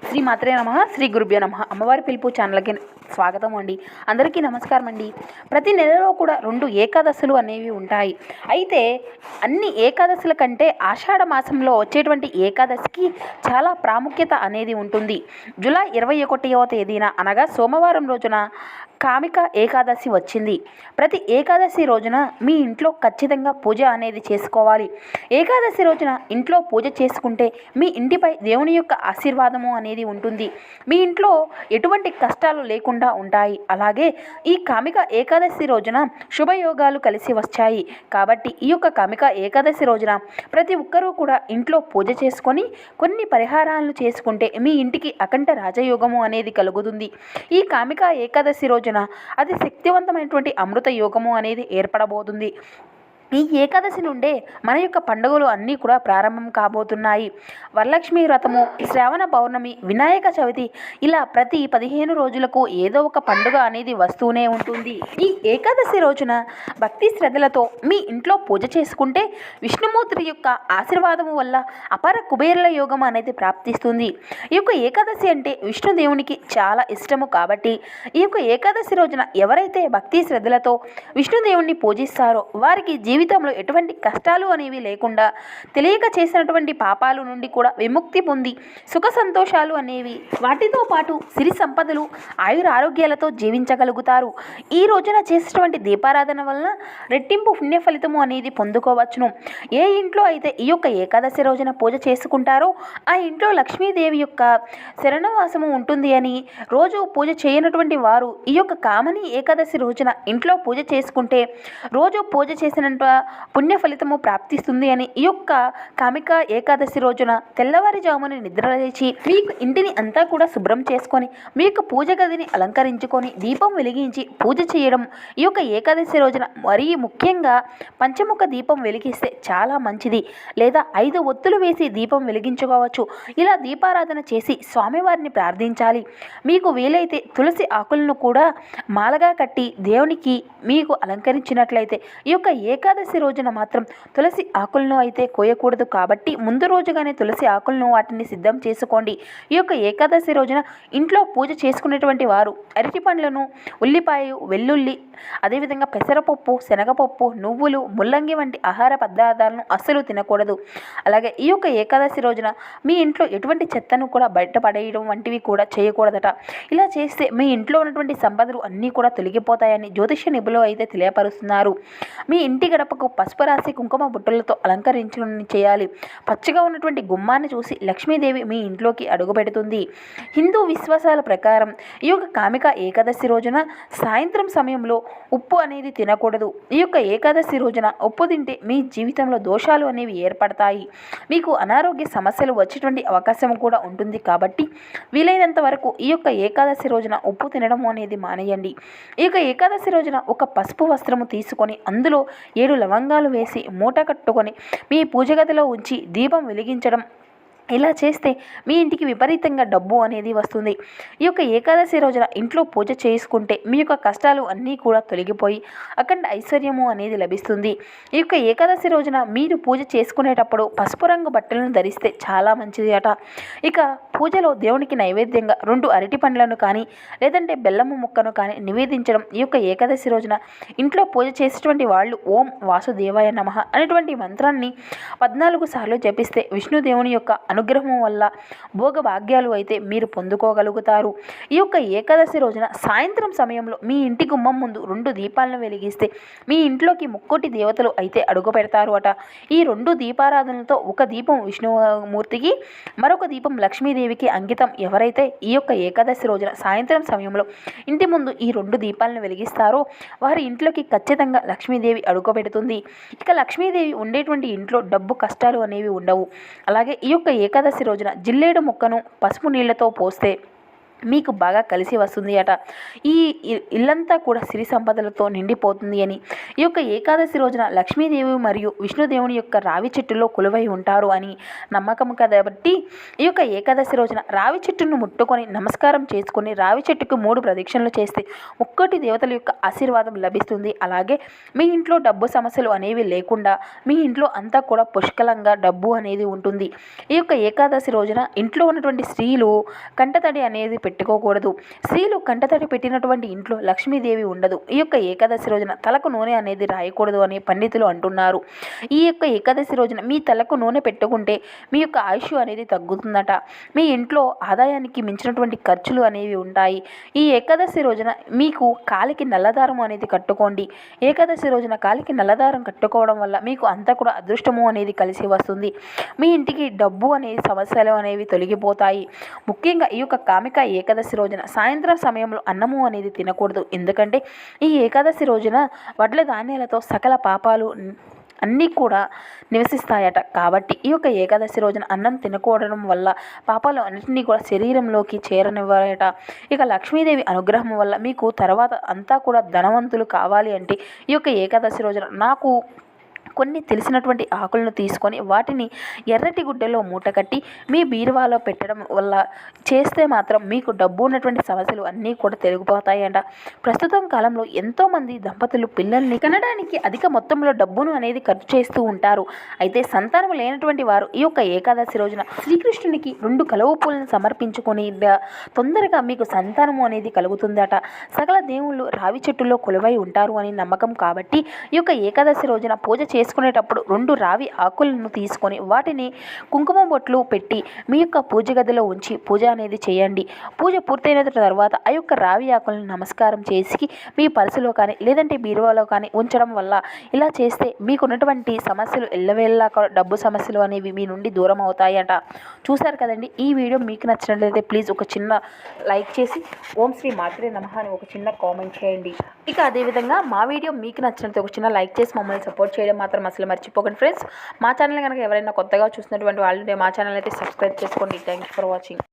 శ్రీ మాత్రే నమః. శ్రీ గురుభ్యో నమః. అమ్మవారి పిలుపు ఛానల్కి స్వాగతం అండి. అందరికీ నమస్కారం అండి. ప్రతి నెలలో కూడా 2 ఏకాదశులు అనేవి ఉంటాయి. అయితే అన్ని ఏకాదశుల కంటే ఆషాఢ మాసంలో వచ్చేటువంటి ఏకాదశికి చాలా ప్రాముఖ్యత అనేది ఉంటుంది. జూలై 21వ తేదీన అనగా సోమవారం రోజున కామిక ఏకాదశి వచ్చింది. ప్రతి ఏకాదశి రోజున మీ ఇంట్లో ఖచ్చితంగా పూజ అనేది చేసుకోవాలి. ఏకాదశి రోజున ఇంట్లో పూజ చేసుకుంటే మీ ఇంటిపై దేవుని యొక్క ఆశీర్వాదము అనేది ఉంటుంది. మీ ఇంట్లో ఎటువంటి కష్టాలు లేకుండా ఉంటాయి. అలాగే ఈ కామిక ఏకాదశి రోజున శుభయోగాలు కలిసి వచ్చాయి. కాబట్టి ఈ యొక్క కామిక ఏకాదశి రోజున ప్రతి ఒక్కరూ కూడా ఇంట్లో పూజ చేసుకొని కొన్ని పరిహారాలను చేసుకుంటే మీ ఇంటికి అఖండ రాజయోగము అనేది కలుగుతుంది. ఈ కామిక ఏకాదశి రోజున అది శక్తివంతమైనటువంటి అమృత యోగము అనేది ఏర్పడబోతుంది. ఈ ఏకాదశి నుండే మన యొక్క పండుగలు అన్నీ కూడా ప్రారంభం కాబోతున్నాయి. వరలక్ష్మి వ్రతము, శ్రావణ పౌర్ణమి, వినాయక చవితి, ఇలా ప్రతి 15 రోజులకు ఏదో ఒక పండుగ అనేది వస్తూనే ఉంటుంది. ఈ ఏకాదశి రోజున భక్తి శ్రద్ధలతో మీ ఇంట్లో పూజ చేసుకుంటే విష్ణుమూర్తి యొక్క ఆశీర్వాదము వల్ల అపర కుబేరుల యోగం అనేది ప్రాప్తిస్తుంది. ఈ యొక్క ఏకాదశి అంటే విష్ణుదేవునికి చాలా ఇష్టము. కాబట్టి ఈ యొక్క ఏకాదశి రోజున ఎవరైతే భక్తి శ్రద్ధలతో విష్ణుదేవుణ్ణి పూజిస్తారో వారికి జీవితంలో ఎటువంటి కష్టాలు అనేవి లేకుండా తెలియక చేసినటువంటి పాపాల నుండి కూడా విముక్తి పొంది సుఖ సంతోషాలు అనేవి వాటితో పాటు సిరి సంపదలు ఆయుర ఆరోగ్యాలతో జీవించగలుగుతారు. ఈ రోజున చేసేటువంటి దీపారాధన వలన రెట్టింపు పుణ్య ఫలితము అనేది పొందుకోవచ్చును. ఏ ఇంట్లో అయితే ఈ యొక్క ఏకాదశి రోజున పూజ చేసుకుంటారో ఆ ఇంట్లో లక్ష్మీదేవి యొక్క శరణవాసము ఉంటుంది అని, రోజు పూజ చేయనటువంటి వారు ఈ యొక్క కామని ఏకాదశి రోజున ఇంట్లో పూజ చేసుకుంటే రోజు పూజ చేసినంత పుణ్య ఫలితము ప్రాప్తిస్తుంది అని ఈ యొక్క కామిక ఏకాదశి రోజున తెల్లవారుజామున నిద్రలేచి మీకు ఇంటిని అంతా కూడా శుభ్రం చేసుకొని మీ యొక్క పూజ గదిని అలంకరించుకొని దీపం వెలిగించి పూజ చేయడం ఈ యొక్క ఏకాదశి రోజున మరీ ముఖ్యంగా పంచముఖ దీపం వెలిగిస్తే చాలా మంచిది. లేదా 5 ఒత్తులు వేసి దీపం వెలిగించుకోవచ్చు. ఇలా దీపారాధన చేసి స్వామివారిని ప్రార్థించాలి. మీకు వీలైతే తులసి ఆకులను కూడా మాలగా కట్టి దేవునికి మీకు అలంకరించినట్లయితే ఈ యొక్క ఏకాదశి రోజున మాత్రం తులసి ఆకులను అయితే కోయకూడదు. కాబట్టి ముందు రోజుగానే తులసి ఆకులను వాటిని సిద్ధం చేసుకోండి. ఈ యొక్క ఏకాదశి రోజున ఇంట్లో పూజ చేసుకునేటువంటి వారు అరటి పండ్లను, ఉల్లిపాయ, వెల్లుల్లి, అదేవిధంగా పెసరపప్పు, శనగపప్పు, నువ్వులు, ముల్లంగి వంటి ఆహార పదార్థాలను అస్సలు తినకూడదు. అలాగే ఈ యొక్క ఏకాదశి రోజున మీ ఇంట్లో ఎటువంటి చెత్తను కూడా బయటపడేయడం వంటివి కూడా చేయకూడదట. ఇలా చేస్తే మీ ఇంట్లో ఉన్నటువంటి సంపదలు అన్నీ కూడా తొలగిపోతాయని జ్యోతిష నిపుణులు అయితే తెలియపరుస్తున్నారు. మీ ఇంటి గడపకు పసుపు రాసి కుంకుమ బుట్టలతో అలంకరించుకుని చేయాలి. పచ్చగా ఉన్నటువంటి గుమ్మాన్ని చూసి లక్ష్మీదేవి మీ ఇంట్లోకి అడుగుపెడుతుంది. హిందూ విశ్వాసాల ప్రకారం ఈ యొక్క కామిక ఏకాదశి రోజున సాయంత్రం సమయంలో ఉప్పు అనేది తినకూడదు. ఈ యొక్క ఏకాదశి రోజున ఉప్పు తింటే మీ జీవితంలో దోషాలు అనేవి ఏర్పడతాయి. మీకు అనారోగ్య సమస్యలు వచ్చేటువంటి అవకాశం కూడా ఉంటుంది. కాబట్టి వీలైనంత వరకు ఈ యొక్క ఏకాదశి రోజున ఉప్పు తినడం అనేది మానేయండి. ఈ యొక్క ఏకాదశి రోజున ఒక పసుపు వస్త్రము తీసుకొని అందులో 7 లవంగాలు వేసి మూట కట్టుకొని మీ పూజ గదిలో ఉంచి దీపం వెలిగించడం, ఇలా చేస్తే మీ ఇంటికి విపరీతంగా డబ్బు అనేది వస్తుంది. ఈ యొక్క ఏకాదశి రోజున ఇంట్లో పూజ చేసుకుంటే మీ యొక్క కష్టాలు అన్నీ కూడా తొలగిపోయి అఖండ ఐశ్వర్యము అనేది లభిస్తుంది. ఈ యొక్క ఏకాదశి రోజున మీరు పూజ చేసుకునేటప్పుడు పసుపు రంగు బట్టలను ధరిస్తే చాలా మంచిది అట. ఇక పూజలో దేవునికి నైవేద్యంగా 2 అరటి పండ్లను కానీ లేదంటే బెల్లము ముక్కను కానీ నివేదించడం ఈ యొక్క ఏకాదశి రోజున ఇంట్లో పూజ చేసేటువంటి వాళ్ళు ఓం వాసుదేవాయ నమః అనేటువంటి మంత్రాన్ని 14 సార్లు జపిస్తే విష్ణుదేవుని యొక్క అనుగ్రహం వల్ల భోగభాగ్యాలు అయితే మీరు పొందుకోగలుగుతారు. ఈ యొక్క ఏకాదశి రోజున సాయంత్రం సమయంలో మీ ఇంటి గుమ్మం ముందు 2 దీపాలను వెలిగిస్తే మీ ఇంట్లోకి ముక్కోటి దేవతలు అయితే అడుగు పెడతారు అట. ఈ 2 దీపారాధనలతో ఒక దీపం విష్ణుమూర్తికి, మరొక దీపం లక్ష్మీదేవికి అంకితం. ఎవరైతే ఈ యొక్క ఏకాదశి రోజున సాయంత్రం సమయంలో ఇంటి ముందు ఈ 2 దీపాలను వెలిగిస్తారో వారి ఇంట్లోకి ఖచ్చితంగా లక్ష్మీదేవి అడుగు పెడుతుంది. ఇక లక్ష్మీదేవి ఉండేటువంటి ఇంట్లో డబ్బు కష్టాలు అనేవి ఉండవు. అలాగే ఈ యొక్క ఏకాదశి రోజున జిల్లేడు ముక్కను పసుపు నీళ్లతో పోస్తే మీకు బాగా కలిసి వస్తుంది అట. ఈ ఇల్లంతా కూడా సిరి సంపదలతో నిండిపోతుంది అని. ఈ యొక్క ఏకాదశి రోజున లక్ష్మీదేవి మరియు విష్ణుదేవుని యొక్క రావి చెట్టులో కొలువై ఉంటారు అని నమ్మకం కాబట్టి ఈ యొక్క ఏకాదశి రోజున రావి చెట్టును ముట్టుకొని నమస్కారం చేసుకొని రావి చెట్టుకు 3 ప్రదక్షిణలు చేస్తే ఒక్కటి దేవతల యొక్క ఆశీర్వాదం లభిస్తుంది. అలాగే మీ ఇంట్లో డబ్బు సమస్యలు అనేవి లేకుండా మీ ఇంట్లో అంతా కూడా పుష్కలంగా డబ్బు అనేది ఉంటుంది. ఈ యొక్క ఏకాదశి రోజున ఇంట్లో ఉన్నటువంటి స్త్రీలు కంటతడి అనేది పెట్టుకోకూడదు. స్త్రీలు కంటతడి పెట్టినటువంటి ఇంట్లో లక్ష్మీదేవి ఉండదు. ఈ యొక్క ఏకాదశి రోజున తలకు నూనె అనేది రాయకూడదు అని పండితులు అంటున్నారు. ఈ యొక్క ఏకాదశి రోజున మీ తలకు నూనె పెట్టుకుంటే మీ యొక్క ఆయుష్ అనేది తగ్గుతుందట. మీ ఇంట్లో ఆదాయానికి మించినటువంటి ఖర్చులు అనేవి ఉంటాయి. ఈ ఏకాదశి రోజున మీకు కాలికి నల్లదారం అనేది కట్టుకోండి. ఏకాదశి రోజున కాలికి నల్లదారం కట్టుకోవడం వల్ల మీకు అంతా కూడా అదృష్టము అనేది కలిసి వస్తుంది. మీ ఇంటికి డబ్బు అనేది సమస్యలు అనేవి తొలగిపోతాయి. ముఖ్యంగా ఈ యొక్క కామిక ఏకాదశి రోజున సాయంత్రం సమయంలో అన్నము అనేది తినకూడదు. ఎందుకంటే ఈ ఏకాదశి రోజున వడ్ల ధాన్యాలతో సకల పాపాలు అన్నీ కూడా నివసిస్తాయట. కాబట్టి ఈ యొక్క ఏకాదశి రోజున అన్నం తినకూడడం వల్ల పాపాలు అన్నింటినీ కూడా శరీరంలోకి చేరనివ్వరట. ఇక లక్ష్మీదేవి అనుగ్రహం వల్ల మీకు తర్వాత అంతా కూడా ధనవంతులు కావాలి అంటే ఈ యొక్క ఏకాదశి రోజున నాకు కొన్ని తెలిసినటువంటి ఆకులను తీసుకొని వాటిని ఎర్రటి గుడ్డలో మూటకట్టి మీ బీరువాలో పెట్టడం వల్ల చేస్తే మాత్రం మీకు డబ్బు ఉన్నటువంటి సమస్యలు అన్నీ కూడా తొలగిపోతాయంట. ప్రస్తుతం కాలంలో ఎంతోమంది దంపతులు పిల్లల్ని కనడానికి అధిక మొత్తంలో డబ్బును అనేది ఖర్చు చేస్తూ ఉంటారు. అయితే సంతానం లేనటువంటి వారు ఈ యొక్క ఏకాదశి రోజున శ్రీకృష్ణునికి 2 కలువ పూలను సమర్పించుకొని తొందరగా మీకు సంతానము అనేది కలుగుతుందట. సకల దేవుళ్ళు రావి చెట్టులో కొలువై ఉంటారు అని నమ్మకం కాబట్టి ఈ యొక్క ఏకాదశి రోజున పూజ చేసుకునేటప్పుడు 2 రావి ఆకులను తీసుకొని వాటిని కుంకుమ బొట్లు పెట్టి మీ యొక్క పూజ గదిలో ఉంచి పూజ అనేది చేయండి. పూజ పూర్తయిన తర్వాత ఆ యొక్క రావి ఆకులను నమస్కారం చేసి మీ పర్సులో కానీ లేదంటే బీరువాలో కానీ ఉంచడం వల్ల ఇలా చేస్తే మీకున్నటువంటి సమస్యలు ఎల్లవేళ్ళ డబ్బు సమస్యలు అనేవి మీ నుండి దూరం అవుతాయట. చూశారు కదండి. ఈ వీడియో మీకు నచ్చినట్లయితే ప్లీజ్ ఒక చిన్న లైక్ చేసి ఓం శ్రీ మాత్రే నమః అని ఒక చిన్న కామెంట్ చేయండి. ఇక అదేవిధంగా మా వీడియో మీకు నచ్చినట్లయితే ఒక చిన్న లైక్ చేసి మమ్మల్ని సపోర్ట్ చేయడం మాత్రం అసలు మర్చిపోకండి ఫ్రెండ్స్. మా ఛానల్ కనుక ఎవరైనా కొత్తగా చూసినటువంటి వాళ్ళు మా ఛానల్ అయితే సబ్స్క్రైబ్ చేసుకోండి. Thank you for watching.